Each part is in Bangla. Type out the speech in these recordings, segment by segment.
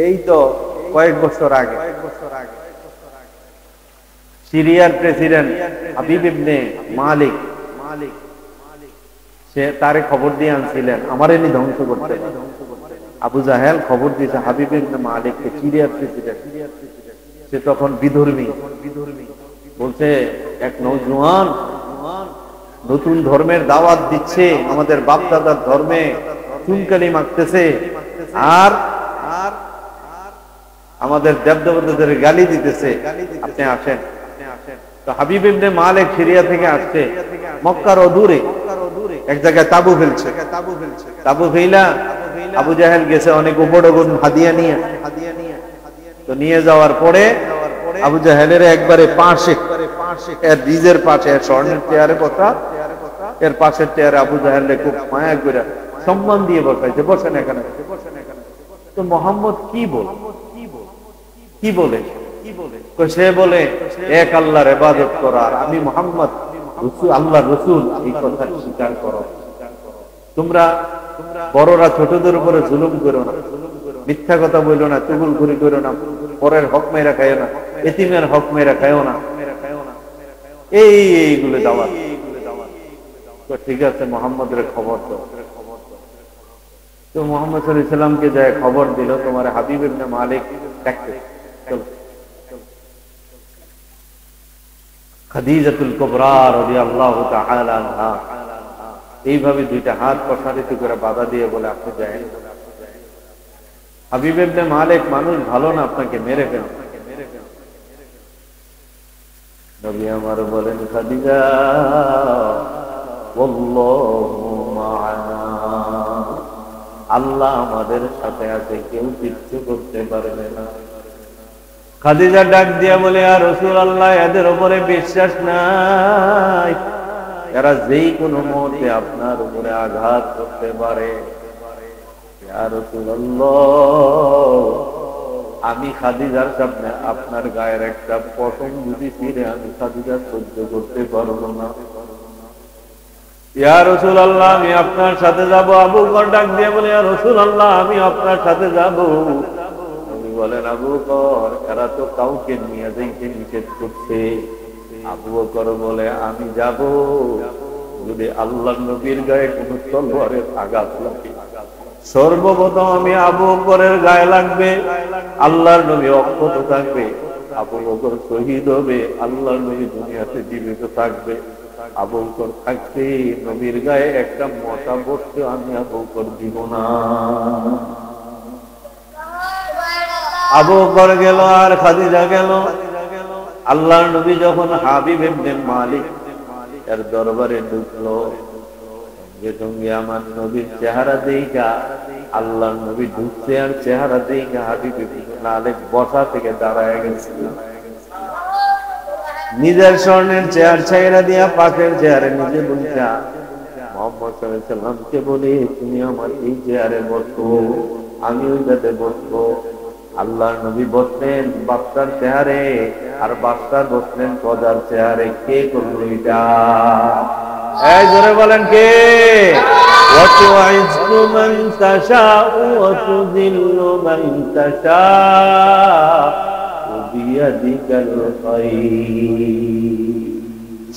এই তো কয়েক বছর আগে সিরিয়ার প্রেসিডেন্ট হাবিব ইবনে মালিক সে তারে খবর দিয়ে আনছিলেন আমার এনে ধ্বংস করতে। আবু জাহেল খবর দিয়েছে হাবিব ইবনে মালিককে, সিরিয়ার প্রেসিডেন্ট। সে তখন বিধর্মী, বলছে এক নওজোয়ান নতুন ধর্মের দাওয়াত দিচ্ছে, আমাদের বাপ দাদার ধর্মে চুনকালি মাখতেছে আর আমাদের দেবদেবতাদের গালি দিতেছে, আপনি আসেন। তো হাবিব ইবনে মালিক সিরিয়া থেকে আসছে, মক্কার অদূরে এক জায়গায় তাবু ফেলছে। তাবু ফেলা আবু জাহেল গেছে অনেক উপডগুন হাদিয়া নিয়ে। তো নিয়ে যাওয়ার পরে আবু জাহেলের একবারে পাশে, এর নিজের পাশে, স্বর্ণের চেয়ারে বসা, এর পাশের চেয়ারে আবু জাহেলকে খুব মায়া করে সম্মান দিয়ে বসাইছে, বসেন এখানে। তো মোহাম্মদ কি বলে সে বলে এক আল্লাহর ইবাদত করা, আর আমি মোহাম্মদ আল্লাহর রাসূল, এই কথা স্বীকার করো। তোমরা বড়রা ছোটদের উপরে জুলুম করো না, মিথ্যা কথা বলো না, চুগলখড়ি করো না, পরের হক মেরা খায়ও না, এতিমের হক মেরা খায়ও না, এইগুলো দাওয়াত। তো ঠিক আছে, মোহাম্মদের খবর দাও। তো মোহাম্মদ সাল্লাল্লাহু আলাইহি সাল্লামকে যায় খবর দিল, তোমার হাবিব ইবনে মালিক ডাকতে। খাদিজাতুল কুবরা রাদিয়াল্লাহু তাআলা আনহা এইভাবে দুইটা হাত প্রসারিত করে বাধা দিয়ে বলে, আপনি যায়েন। হাবিব ইবনে মালিক মানুষ ভালো না, আপনাকে মেরে ফেলবে। নবী আমার বলেন, খাদিজা ওয়াল্লাহু মা'ানা, আল্লাহ আমাদের সাথে আছে, কেউ কিচ্ছু করতে পারবে না। খাদিজা ডাক দিয়া বলে, ইয়া রাসূলুল্লাহ, এদের উপরে বিশ্বাস নাই, এরা যেই কোনো মুহূর্তে আপনার উপরে আঘাত করতে পারে। ইয়া রাসূলুল্লাহ, আমি খাদিজার সামনে আপনার গায়ের একটা পশম যদি ছিঁড়ে আমি খাদিজা সহ্য করতে পারবো না। ইয়া রাসূলুল্লাহ, আমি আপনার সাথে যাব। আবু বকর ডাক দিয়ে বলে, ইয়া রাসূলুল্লাহ, আমি আপনার সাথে যাব। নবী বলেন, আবু বকর, এরা তো কাউকে নিয়ে যাইতে নিষেধ করছে। আবু বকর বলে, আমি যাব যদি আল্লাহর নবীর গায়ে কোন তলোয়ারের আঘাত লাগে। সর্বপ্রথম আমি আবু বকরের গায়ে লাগবে, আল্লাহর নবী অক্ষত থাকবে, আবু বকর শহীদ হবে, আল্লাহর নবী দুনিয়াতে জীবিত থাকবে। আবু বকর থাকতে নবীর গায়ে একটা মশা বসতে আমি আবু বকর দিব না। আবু বকর গেল আর খাদিজা গেল। আল্লাহর নবী যখন হাবিব ইবনে মালিক এর দরবারে ঢুকলো, সঙ্গে সঙ্গে আমার নবীর চেহারা দেখা, আল্লাহর নবী ঢুকছে আর চেহারা দেখা হাবিব ইবনে মালিক বসা থেকে দাঁড়ায় গেছে। নিজের স্বর্ণের চেয়ার ছাইরা দিয়া পাশের চেয়ারে নিজে বসা মুহাম্মদ সাল্লাল্লাহু আলাইহি সাল্লামকে বলে, তুমি আমার এই চেয়ারে বসো, আমি ওইটাতে বসবো। আল্লাহর নবী বসলেন বাদশার চেয়ারে, আর বাদশা বসলেন প্রজার চেয়ারে। কে করলো এটা? এই জোরে বলেন কে? ওয়াতুইজ্জু মান তাশাউ ওয়া তুযিল্লু মান তাশাউ বিয়াদিকাল খায়র।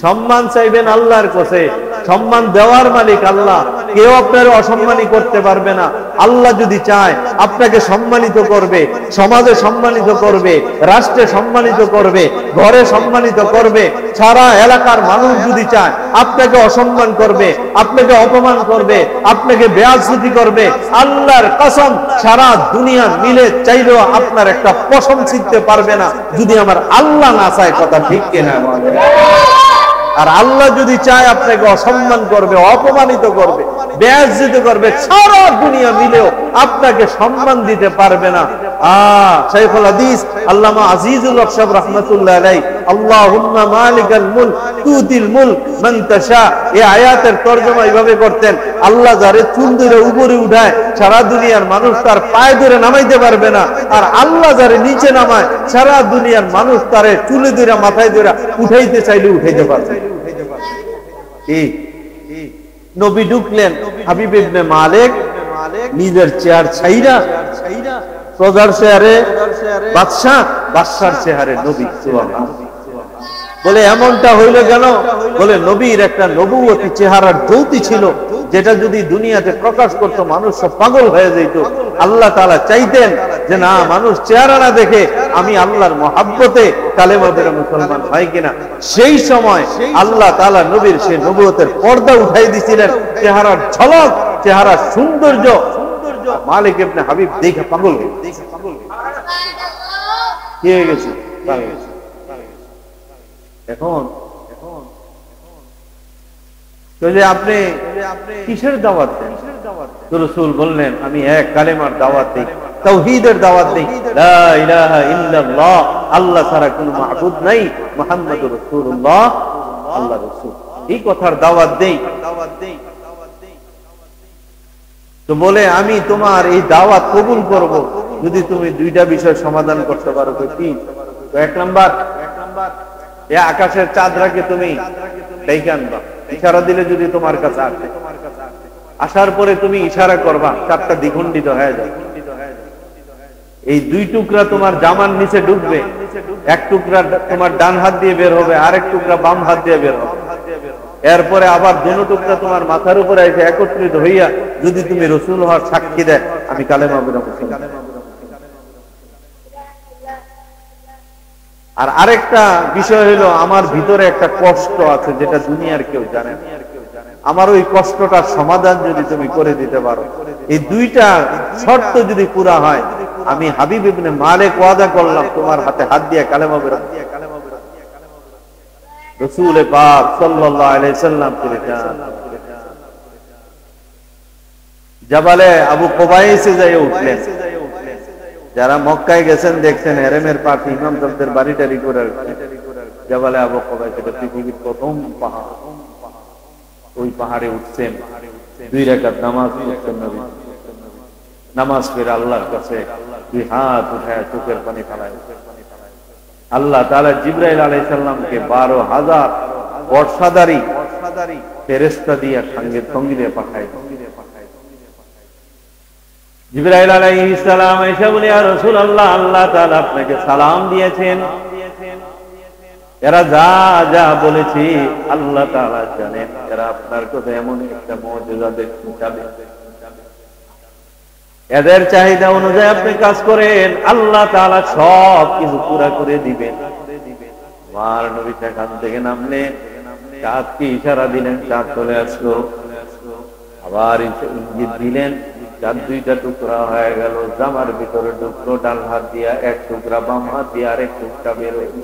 সম্মান চাইবেন আল্লাহর কাছে, সম্মান দেওয়ার মালিক আল্লাহ, কেউ আপনার অসম্মানী করতে পারবে না। আল্লাহ যদি চায় আপনাকে সম্মানিত করবে, সমাজে সম্মানিত করবে, রাষ্ট্রে সম্মানিত করবে, ঘরে সম্মানিত করবে। সারা এলাকার মানুষ যদি চায় আপনাকে অসম্মান করবে, আপনাকে অপমান করবে, আপনাকে বেয়াজ্জতি করবে, আল্লাহর কসম সারা দুনিয়া মিলে চাইলেও আপনার একটা পশম ছিঁড়তে পারবে না, যদি আমার আল্লাহ না চায়। কথা ঠিক কিনা বলেন? আর আল্লাহ যদি চায় আপনাকে অসম্মান করবে, অপমানিত করবে, বেয়াজ্জত করবে, সারা দুনিয়া মিলেও আপনাকে সম্মান দিতে পারবে না। শাইখুল হাদিস আল্লামা আজিজুল হক সাহেব রাহমাতুল্লাহ আলাইহি, আল্লাহুম্মা মালিকাল মুলক তুতিল মুলক মান তাশা, এই আয়াতের তরজমা এইভাবে করতেন, আল্লাহ যারে চুল ধরে উপরে উঠায় সারা দুনিয়ার মানুষ তার পায়ে ধরে নামাইতে পারবে না, আর আল্লাহ যারে নিচে নামায় সারা দুনিয়ার মানুষ তারে চুলে ধরে মাথায় ধরে উঠাইতে চাইলে উঠাইতে পারবে। নবী ঢুকলেন, হাবিব ইবনে মালিক নিজের চেয়ার ছাইরা প্রজার চেহারে বাদশাহ, বাদশার চেহারে নবী। সুবহানাল্লাহ। বলে এমনটা হইল কেন? বলে নবীর একটা নবুয়তি চেহারার জ্যোতি ছিল, যেটা যদি দুনিয়াতে প্রকাশ করতো মানুষ সব পাগল হয়ে যেত। আল্লাহ তাআলা চাইতেন যে না, মানুষ চেহারা না দেখে আমি আল্লাহর মহাব্বতে কালেমা পড়ে মুসলমান হয় কিনা। সেই সময় আল্লাহ তাআলা নবীর সেই নবুয়তের পর্দা উঠাই দিয়েছিলেন। চেহারার ঝলক, চেহারার সৌন্দর্য মালিক ইবনে হাবিব দেখে পাগল হয়ে গেছে। কি হয়ে গেছে? এখন আপনি কিসের দাওয়াত দেন? রাসূল বললেন আমি এক কালেমার দাওয়াত দেই, তাওহীদের দাওয়াত দেই, লা ইলাহা ইল্লাল্লাহ, আল্লাহ ছাড়া কোনো মাবুদ নাই, মুহাম্মাদুর রাসূলুল্লাহ, আল্লাহ রাসূল, এই কথার দাওয়াত দেই। তো বলে আমি তোমার এই দাওয়াত কবুল করব যদি তুমি দুইটা বিষয় সমাধান করতে পারো। কি? এক নাম্বার, এই আকাশের চাঁদরাকে তুমি ডেকে আনবা, ইশারা দিলে যদি তোমার কাছে আসে, আসার পরে তুমি ইশারা করবা, চারটা দ্বিখণ্ডিত হয়ে যাবে। এই দুই টুকরা তোমার জামার নিচে ঢুকবে, এক টুকরা তোমার ডান হাত দিয়ে বের হবে, আরেক টুকরা বাম হাত দিয়ে বের হবে। এরপরে আবার দুটো টুকরা তোমার মাথার উপরে এসে একত্রিত হইয়া যদি তুমি রাসূল হওয়ার সাক্ষী দেয়, আমি কালেমা পড়ে মুসলমান। আর আরেকটা বিষয় হলো, আমার ভিতরে একটা কষ্ট আছে যেটা দুনিয়ার কেউ জানে না। আমার ওই কষ্টটার সমাধান যদি তুমি করে দিতে পারো, এই দুইটা শর্ত যদি পুরা হয়, আমি হাবিব ইবনে মালিক ওয়াদা করলাম তোমার হাতে হাত দিয়ে কালেমা পড়ে রাসূল পাক সাল্লাল্লাহু আলাইহি সাল্লাম জাবালে আবু কুবাইসে যায় উঠলেন। যারা মক্কায় গেছেন দেখছেন হেরেমের পাশে ইমাম সাহেবদের বাড়িটারি করে জাবালে আবু কুবাইস, এটা পৃথিবীর প্রথম পাহাড়। ওই পাহাড়ে উঠছেন, 2 রাকাত নামাজ পড়ছেন নবী। নামাজ পড়ে আল্লাহর কাছে 2 হাত উঠায় চোখের পানি ফেলায়। আল্লাহ তাআলা জিবরাইল আলাইহিস সালামকে 12,000 বর্ষাধারী ফেরেশতা দিয়ে সঙ্গে দিয়ে পাঠায়। জিবরাইল আলাইহিস সালাম এসে বলে, ইয়া রাসূলুল্লাহ, আল্লাহ তাআলা আপনাকে সালাম দিয়েছেন। এরা যা যা বলেছি আল্লাহ তাআলা জানেন, এরা আপনার কথা এমন একটা মুজিজা দেখতে চাবে, এদের চাহিদা অনুযায়ী আপনি কাজ করেন, আল্লাহ তাআলা সব কিছু পুরা করে দিবেন। আমার নবী সেখান থেকে নামলেন, চাঁদকে ইশারা দিলেন, চাঁদ চলে আসলো। আবার ইঙ্গিত দিলেন, চাঁদ 2টা টুকরা হয়ে গেল, জামার ভিতরে ঢুকলো, ডান হাত দিয়া এক টুকরা, বাম হাত দিয়ে আরেক টুকরা বের হইল।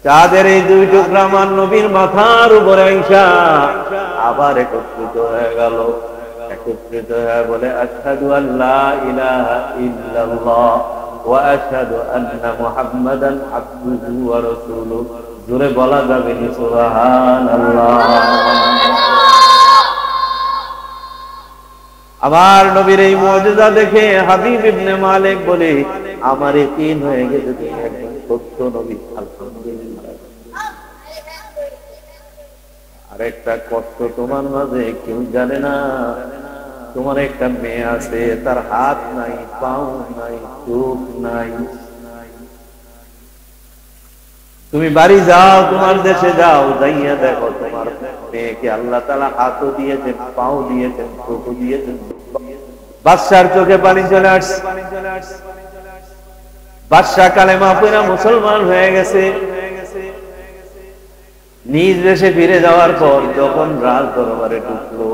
চাঁদের এই 2 টুকরা আমার নবীর মাথার উপরে আইসা আবার একত্রিত হয়ে গেল। একত্রিত হয়ে বলে, আশহাদু আল্লা ইলাহা ইল্লাল্লাহ ওয়া আশহাদু আন্না মুহাম্মাদান আবদুহু ওয়া রাসূলুহু। জোরে বলা যাবে না সুবহানাল্লাহ। আমার নবীর এই মুজিজা দেখে হাবিব ইবনে মালিক বলে, আমার ইয়াকিন হয়ে গেছে তুমি একজন সত্য নবী। আলহামদুলিল্লাহ। আরেকটা কষ্ট তোমার মাঝে কেউ জানে না, তোমার একটা মেয়ে আছে, তার হাত নাই, পাও নাই, চোখ নাই। তুমি বাড়ি যাও, তোমার দেশে যাও, যাইয়া দেখো তোমার মেয়েকে আল্লাহ তাআলা হাতও দিয়েছেন, পাও দিয়েছেন, চোখও দিয়েছেন। বাদশার চোখে পানি চলে আসছে। বাদশা কালেমা পড়ে মুসলমান হয়ে গেছে। নিজ দেশে ফিরে যাওয়ার পর যখন রাজ দরবারে ঢুকলো,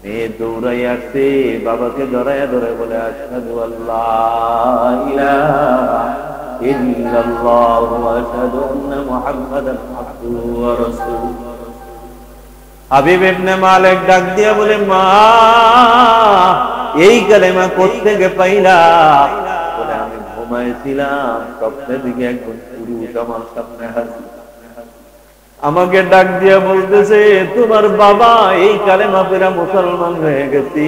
মেয়ে দৌড়াই আসছে, বাবাকে জড়াইয়া ধরে বলে, আশহাদু আল্লা ইলাহা ইল্লাল্লাহ ওয়া আশহাদু আন্না মুহাম্মাদান আবদুহু ওয়া রাসূলুহু। হাবিব ইবনে মালিক ডাক দিয়া বলে, মা এই কালেমা কোত্থেকে পাইলা? বলে, আমি ঘুমাইছিলাম, স্বপ্নে দিকে একজন পুরুষ আমার সামনে হাজির, আমাকে ডাক দিয়া বলতেছে, তোমার বাবা এই কালেমা পড়া মুসলমান হয়ে গেছে,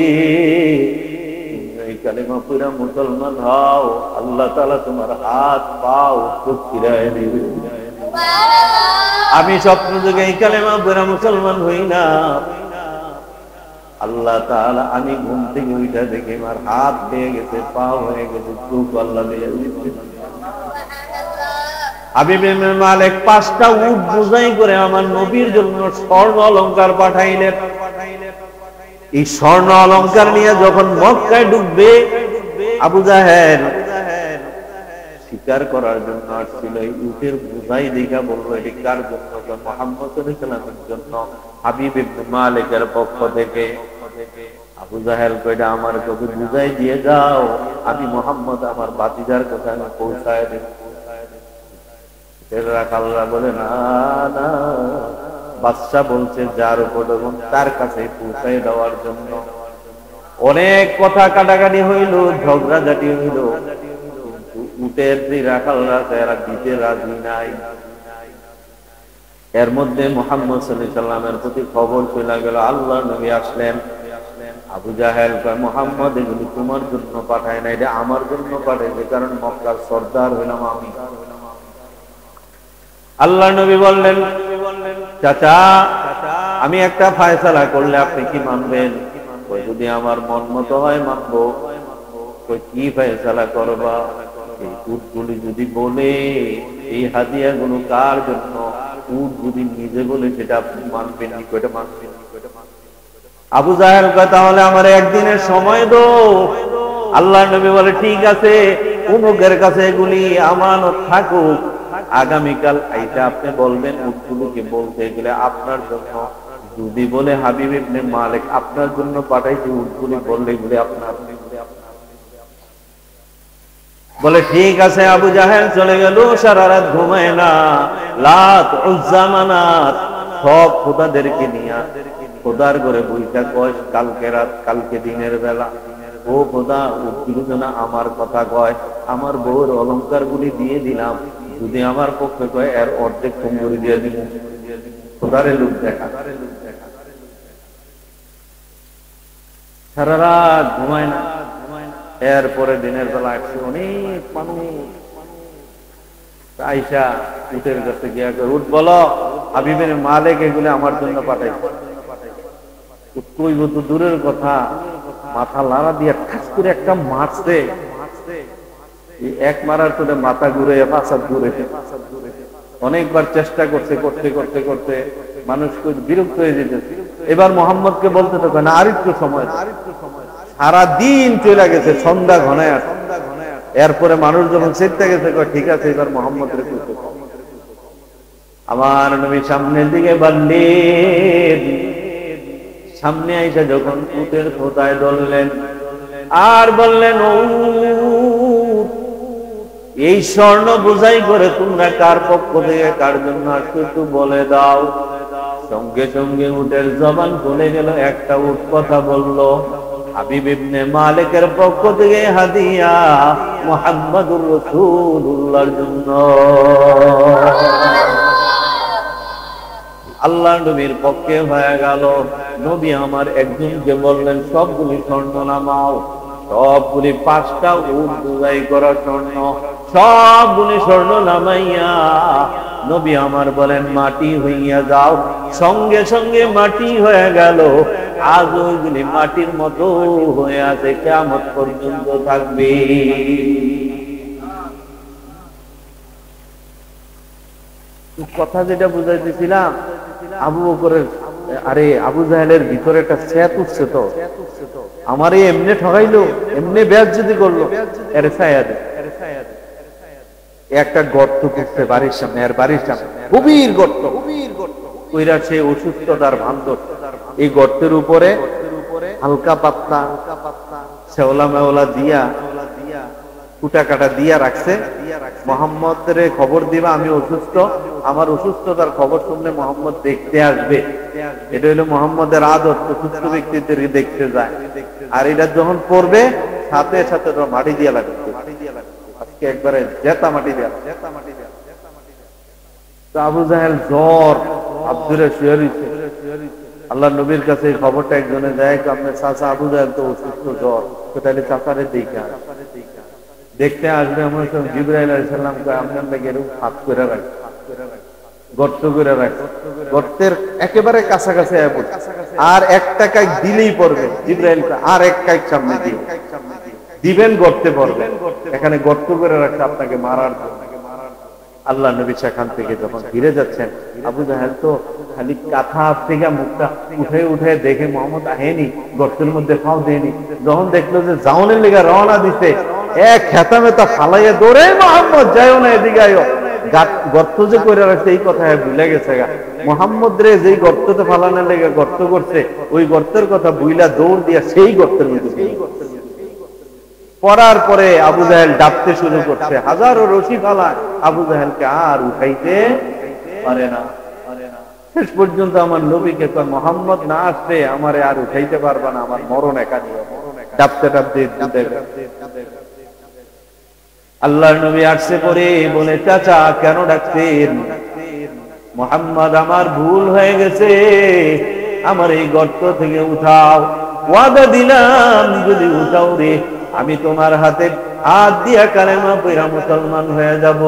এই কালেমা পড়া মুসলমান হও, আল্লাহ তাআলা তোমার হাত পাও চোখ ফিরায় দিবে। আমি স্বপ্ন যুগে এই কালেমা পড়া মুসলমান হই না, আল্লাহ তাআলা আমি ঘুম থেকে উঠা দেখি আমার হাত হয়ে গেছে, পা হয়ে গেছে, চোখ আল্লাহ দিয়ে দিচ্ছে। হাবিব ইবনে মালিক 5টা উট বোঝাই করে আমার নবীর জন্য স্বর্ণ অলংকার পাঠাইলেন। এই স্বর্ণ অলংকার নিয়ে যখন মক্কায় ঢুকবে, আবু জাহেল শিকার করার জন্য আসছিল। এই উটের বোঝাই দেখা বললো এটি কার জন্য? মুহাম্মদ সাল্লাল্লাহু আলাইহি ওয়াসাল্লামের জন্য, হাবিব ইবনে মালিকের পক্ষ থেকে। আবু জাহেল কইটা আমার তোকে বুঝাই দিয়ে যাও, আমি মুহাম্মদ আমার বাতিজার কথা আমি পৌঁছায় দেব। আল্লাহ বলে না না, বাদশা বলছে যার উপর তার কাছে পৌঁছায় দেওয়ার জন্য। অনেক কথা কাটাকাটি হইল, ঝগড়াঝাটি হইল, উটের যে রাখালরা এরা দিতে রাজি নাই। এর মধ্যে মুহাম্মদ সাল্লাল্লাহু আলাইহি ওয়াসাল্লামের প্রতি খবর চলে গেল, আল্লাহর নবী আসলেন। আবু জাহেল কয় মুহাম্মদ এগুলি তোমার জন্য পাঠায় না, এটা আমার জন্য পাঠাইছে, কারণ মক্কার সর্দার হইলাম আমি। আল্লাহর নবী বললেন, চাচা আমি একটা ফয়সালা করলে আপনি কি মানবেন? কই যদি আমার মন মতো হয় মানবো। কই কি ফয়সালা করবা? এই উটগুলি যদি বলে এই হাদিয়াগুলো কার জন্য, উট যদি নিজে বলে সেটা আপনি মানবেন কি? কয়টা মানবেন? আবু জাহেল কয় তাহলে আমার একদিনের সময় দাও। আল্লাহর নবী বলে ঠিক আছে, অমুকের কাছে এগুলি আমানত থাকুক, আগামীকাল আইসা আপনি বলবেন উটগুলোকে বলতে গেলে আপনার জন্য। যদি বলে হাবিব ইবনে মালিক আপনার জন্য পাঠাইছে, উটগুলি বললে এগুলি আপনার। বলে ঠিক আছে। আবু জাহেল চলে গেল, সারা রাত ঘুমায় না, লাত উজ্জা মানাত সব খোদাদেরকে নিয়ে খোদার ঘরে বইটা কয় কালকে রাত, কালকে দিনের বেলা, ও খোদা উটগুলো যেন আমার কথা কয়, আমার বউর অলংকার গুলি দিয়ে দিলাম, যদি আমার পক্ষে কয় এর অর্ধেক কুমড়ি দিয়ে দিব। খোদারে লোক দেখা, সারা রাত ঘুমায় না। এরপরে দিনের বেলা আসছে অনেক মানুষ, আইসা উটের কাছে গিয়া উট বলো হাবিবের মালিক এগুলো আমার জন্য পাঠাইছে। কইব তো দূরের কথা, মাথা লাড়া দিয়ে ঠাস করে একটা মারছে, এক মারার তোরে মাথা ঘুরে পাশা ঘুরে। অনেকবার চেষ্টা করছে, করতে করতে করতে মানুষ বিরক্ত হয়ে যেতে। এবার মোহাম্মদকে বলতে তো না আরেকটু সময়, সারা দিন চলে গেছে, সন্ধ্যা ঘনায় আসে। এরপরে মানুষ যখন চেতে গেছে ঠিক আছে এবার মোহাম্মদের আমার নবী সামনের দিকে বাড়লেন। সামনে আইসা যখন উটের খোদায় ধরলেন আর বললেন, ও এই স্বর্ণ বোঝাই করে তোমরা কার পক্ষ থেকে কার জন্য আসছো একটু বলে দাও। সঙ্গে সঙ্গে উটের জবান খুলে গেল, একটা উট কথা বললো, হাবিব ইবনে মালিকের পক্ষ থেকে হাদিয়া মুহাম্মদুর রাসূলুল্লাহর জন্য। আল্লাহ নবীর পক্ষে হয়ে গেল। নবী আমার একজনকে বললেন সবগুলি স্বর্ণ নামাও, সবগুলি 5টা উট বোঝাই করা স্বর্ণ, সবগুলি স্বর্ণ নামাইয়া নবী আমার বলেন মাটি হইয়া যাও। সঙ্গে সঙ্গে মাটি হয়ে গেল। আজ ওইগুলি মাটির মতো হয়ে আছে, কিয়ামত পর্যন্ত থাকবে। কথা যেটা বুঝাইতেছিলাম, আবু বকরের আরে আবু জাহেলের ভিতরে একটা স্যাত উঠছে, তো আমারে এমনি ঠকাইলো, এমনি বেয়াজ্জতি করলো, এর ছায়াদে একটা গর্ত করছে বাড়ির সামনে, আর বাড়ির সামনে গভীর গর্ত, কইরা সে অসুস্থতার ভান ধরছে। এই গর্তের উপরে হালকা পাতলা শেওলা মেওলা দিয়া কুটা কাটা দিয়া রাখছে। মোহাম্মদের খবর দিবা আমি অসুস্থ, আমার অসুস্থতার খবর শুনলে মোহাম্মদ দেখতে আসবে। এটা হলো মোহাম্মদের আদত, অসুস্থ ব্যক্তিদেরকে দেখতে যায়। আর এটা যখন পড়বে সাথে সাথে মাটি দিয়া লাগবে, আজকে একবারে জেতা মাটি দিয়া। আবু জাহেল জ্বর আব্দুরে শুয়ে রইছে। আল্লাহ নবীর কাছে এই খবরটা একজনে দেয়, আপনার চাচা আবু জাহেল তো অসুস্থ, জ্বর, তাহলে চাচারে দেখতে আসবে। আমরা জিবরাইল আলাইহিস সালাম আপনার লাগে এরকম হাত করে রাখে, গর্ত করে রাখে, গর্তের একেবারে কাছাকাছি আর এক টাকায় দিলেই পড়বে, জিবরাইল আর এক কাইক সামনে দিবেন, গর্তে পড়বেন। এখানে গর্ত করে রাখছে আপনাকে মারার জন্য। আল্লাহ নবী সেখান থেকে যখন ফিরে যাচ্ছেন, আবু জাহেল তো খালি কাঁথা থেকে মুখটা উঠে উঠে দেখে মোহাম্মদ আহেনি, গর্তের মধ্যে পাও দেয়নি। যখন দেখলো যে জাউনের লেগে রওনা দিতে, এক খেতা মেতা ফালাইয়া দৌড়ে, মোহাম্মদ যাইও না, এদিকে আইও। গর্ত যে করে রাখছে এই কথা ভুলে গেছে গা। মোহাম্মদ রে যেই গর্ততে ফালানোর লেগে গর্ত করছে, ওই গর্তের কথা বুইলা দৌড় দিয়া সেই গর্তের মধ্যে পড়ার পরে আবু জাহেল ডাকতে শুরু করছে, হাজারো রশি ফালায়, আবু জাহেলকে আর উঠাইতে পারে না। শেষ পর্যন্ত আমার নবীকে কয়, মোহাম্মদ না আসলে আমারে আর উঠাইতে পারবা না, আমার মরণ একা নিয়ে। ডাকতে ডাকতে আল্লাহর নবী আসছে পরে বলে, চাচা কেন ডাকতেন? মোহাম্মদ আমার ভুল হয়ে গেছে, আমার এই গর্ত থেকে উঠাও, ওয়াদা দিলাম যদি উঠাও রে, আমি তোমার হাতে হাত দিয়া কালেমা পড়া মুসলমান হয়ে যাব।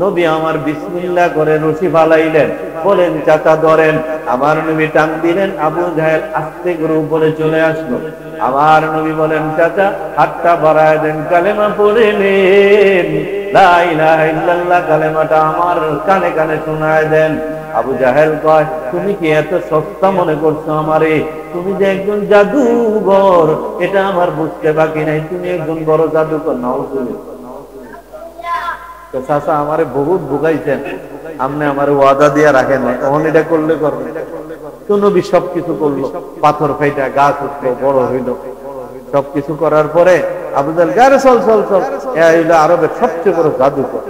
নবী আমার বিসমিল্লাহ করে রশি ফালাইলেন, বলেন চাচা ধরেন। আমার নবী টান দিলেন, আবু জাহেল আস্তে করে উপরে চলে আসলো। আমার নবী বলেন, চাচা হাতটা বাড়ায় দেন, কালেমা পড়ে নেন, লা ইলাহা ইল্লাল্লাহ কালেমাটা আমার কানে কানে শোনায় দেন। আবু জাহেল কয়, তুমি কি এত সস্তা মনে করছো আমারে? তুমি যে একজন জাদুঘর, এটা আমার বুঝতে বাকি নাই, তুমি একজন বড় জাদুকর। নাউজুবিল্লাহ। তো চাচা আমারে বহুত বুঝাইছেন, আপনি আমার ওয়াদা দিয়ে রাখেন নাই, তখন এটা করলে করবে। তো নবী সবকিছু করলো, পাথর ফাইটা গাছ উঠলো, বড় হইলো। সবকিছু করার পরে আবু জাহেল, গারে চল চল চল, আরবের সবচেয়ে বড় জাদুকর।